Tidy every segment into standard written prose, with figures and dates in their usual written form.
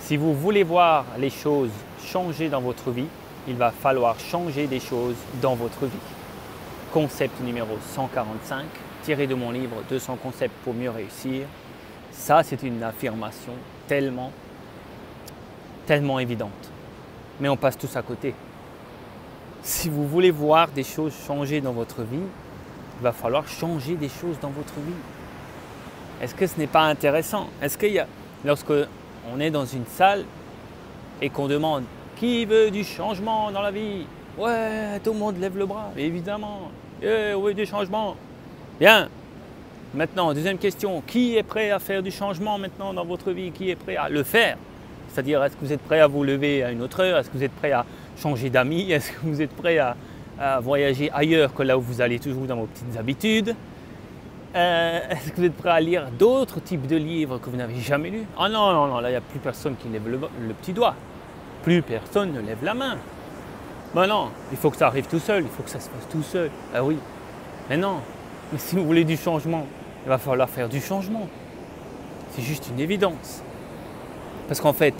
Si vous voulez voir les choses changer dans votre vie, il va falloir changer des choses dans votre vie. Concept numéro 145, tiré de mon livre 200 concepts pour mieux réussir. Ça, c'est une affirmation tellement évidente. Mais on passe tous à côté. Si vous voulez voir des choses changer dans votre vie, il va falloir changer des choses dans votre vie. Est-ce que ce n'est pas intéressant? Est-ce qu'il y a, lorsque on est dans une salle et qu'on demande qui veut du changement dans la vie? Ouais, tout le monde lève le bras, évidemment. Oui, du changement. Bien. Maintenant, deuxième question, qui est prêt à faire du changement maintenant dans votre vie? Qui est prêt à le faire? C'est-à-dire, est-ce que vous êtes prêt à vous lever à une autre heure? Est-ce que vous êtes prêt à changer d'amis? Est-ce que vous êtes prêt à voyager ailleurs que là où vous allez toujours dans vos petites habitudes? Est-ce que vous êtes prêt à lire d'autres types de livres que vous n'avez jamais lus? Ah non, non, non, là, il n'y a plus personne qui lève le petit doigt. Plus personne ne lève la main. Ben non, il faut que ça arrive tout seul, il faut que ça se fasse tout seul. Ah oui, mais non. Mais si vous voulez du changement, il va falloir faire du changement. C'est juste une évidence. Parce qu'en fait,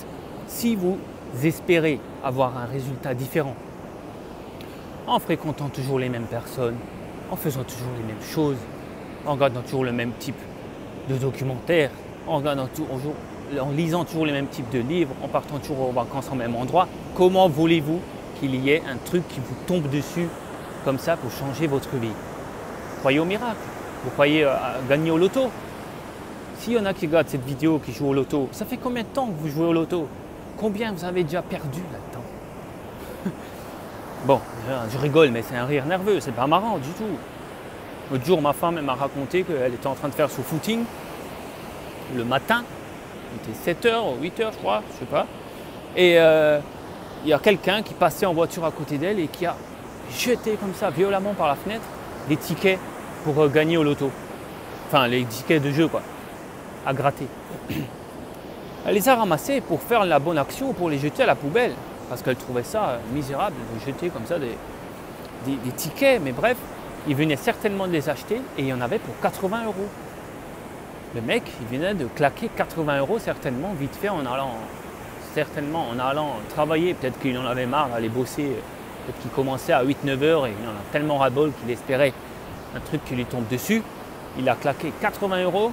si vous espérez avoir un résultat différent, en fréquentant toujours les mêmes personnes, en faisant toujours les mêmes choses, en regardant toujours le même type de documentaires, en lisant toujours les mêmes types de livres, en partant toujours aux vacances au même endroit, comment voulez-vous qu'il y ait un truc qui vous tombe dessus comme ça pour changer votre vie? Vous croyez au miracle? Vous croyez à gagner au loto? S'il y en a qui regardent cette vidéo, qui jouent au loto, ça fait combien de temps que vous jouez au loto? Combien vous avez déjà perdu là-dedans? Bon, je rigole, mais c'est un rire nerveux, c'est pas marrant du tout. L'autre jour, ma femme m'a raconté qu'elle était en train de faire son footing le matin. Il était 7h ou 8h, je crois, je sais pas. Et il y a quelqu'un qui passait en voiture à côté d'elle et qui a jeté comme ça, violemment par la fenêtre, des tickets pour gagner au loto. Enfin, les tickets de jeu, quoi, à gratter. Elle les a ramassés pour faire la bonne action, pour les jeter à la poubelle. Parce qu'elle trouvait ça misérable de jeter comme ça des tickets. Mais bref, il venait certainement de les acheter et il y en avait pour 80 €. Le mec, il venait de claquer 80 € certainement, vite fait, en allant travailler. Peut-être qu'il en avait marre d'aller bosser. Peut-être qu'il commençait à 8-9 heures et il en a tellement ras-le-bol qu'il espérait un truc qui lui tombe dessus. Il a claqué 80 €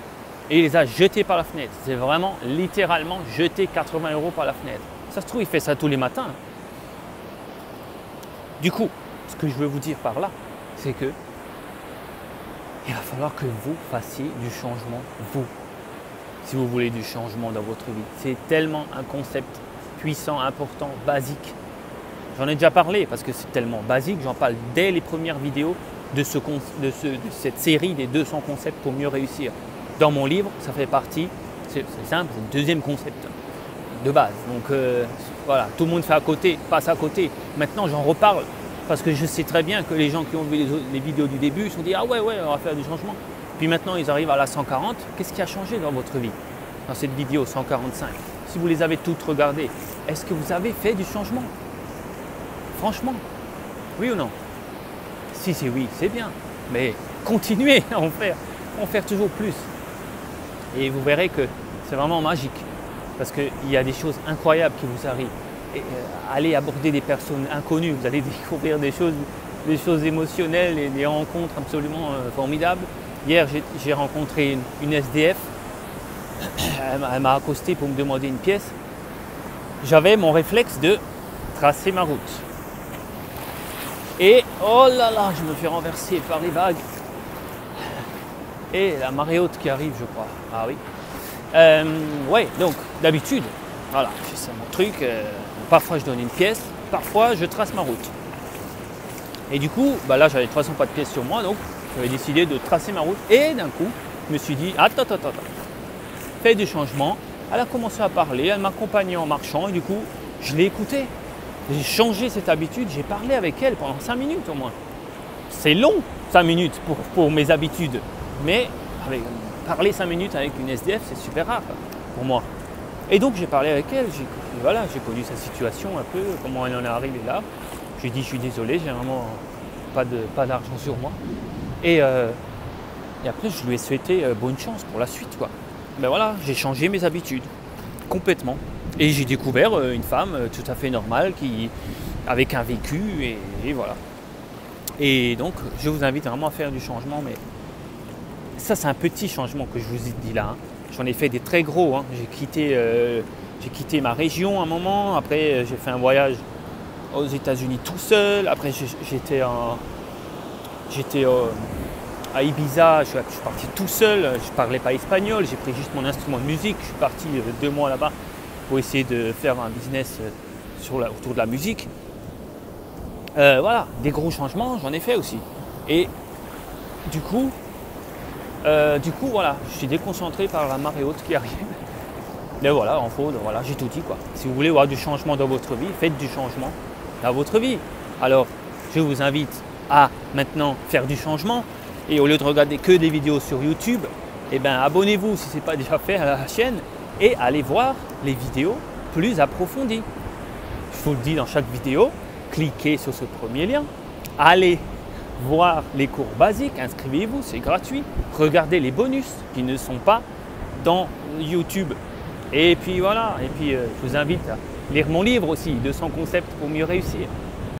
et il les a jetés par la fenêtre. C'est vraiment littéralement jeter 80 € par la fenêtre. Ça se trouve, il fait ça tous les matins. Du coup, ce que je veux vous dire par là, c'est que il va falloir que vous fassiez du changement, vous, si vous voulez du changement dans votre vie. C'est tellement un concept puissant, important, basique. J'en ai déjà parlé parce que c'est tellement basique, j'en parle dès les premières vidéos de cette série des 200 concepts pour mieux réussir. Dans mon livre, ça fait partie, c'est simple, c'est le deuxième concept de base. Donc voilà, tout le monde fait à côté, passe à côté. Maintenant, j'en reparle parce que je sais très bien que les gens qui ont vu les vidéos du début se sont dit « Ah ouais, on va faire du changement ». Puis maintenant, ils arrivent à la 140. Qu'est-ce qui a changé dans votre vie? Dans cette vidéo 145, si vous les avez toutes regardées, est-ce que vous avez fait du changement? Franchement, oui ou non? Si c'est oui, c'est bien. Mais continuez à en faire toujours plus. Et vous verrez que c'est vraiment magique. Parce qu'il y a des choses incroyables qui vous arrivent. Et, allez aborder des personnes inconnues, vous allez découvrir des choses émotionnelles et des rencontres absolument formidables. Hier, j'ai rencontré une SDF. Elle m'a accosté pour me demander une pièce. J'avais mon réflexe de tracer ma route. Et oh là là, je me fais renverser par les vagues. Et la marée haute qui arrive, je crois. Ah oui. Ouais, donc d'habitude, voilà, c'est mon truc. Parfois je donne une pièce, parfois je trace ma route. Et du coup, là j'avais de toute façon pas de pièce sur moi, donc j'avais décidé de tracer ma route. Et d'un coup, je me suis dit, attends, fais du changement. Elle a commencé à parler, elle m'accompagnait en marchant et du coup, je l'ai écoutée. J'ai changé cette habitude, j'ai parlé avec elle pendant 5 minutes au moins. C'est long, 5 minutes pour mes habitudes, mais parler 5 minutes avec une SDF, c'est super rare pour moi. Et donc j'ai parlé avec elle, j'ai connu sa situation un peu, comment elle en est arrivée là. J'ai dit je suis désolé, j'ai vraiment pas d'argent sur moi. Et après je lui ai souhaité bonne chance pour la suite, quoi. Ben voilà, j'ai changé mes habitudes complètement. Et j'ai découvert une femme tout à fait normale avec un vécu et voilà. Et donc je vous invite vraiment à faire du changement, mais ça c'est un petit changement que je vous ai dit là. Hein. J'en ai fait des très gros. Hein. J'ai quitté ma région un moment, après j'ai fait un voyage aux États-Unis tout seul, après j'étais à Ibiza, je suis parti tout seul, je ne parlais pas espagnol, j'ai pris juste mon instrument de musique, je suis parti 2 mois là-bas pour essayer de faire un business autour de la musique. Voilà, des gros changements, j'en ai fait aussi. Et du coup, voilà, je suis déconcentré par la marée haute qui arrive. Mais voilà, en faute, voilà, j'ai tout dit quoi. Si vous voulez voir du changement dans votre vie, faites du changement dans votre vie. Alors, je vous invite à maintenant faire du changement. Et au lieu de regarder que des vidéos sur YouTube, eh ben, abonnez-vous si ce n'est pas déjà fait à la chaîne et allez voir les vidéos plus approfondies. Je vous le dis dans chaque vidéo, cliquez sur ce premier lien, allez voir les cours basiques, inscrivez-vous, c'est gratuit. Regardez les bonus qui ne sont pas dans YouTube. Et puis voilà, et puis je vous invite à lire mon livre aussi, 200 concepts pour mieux réussir.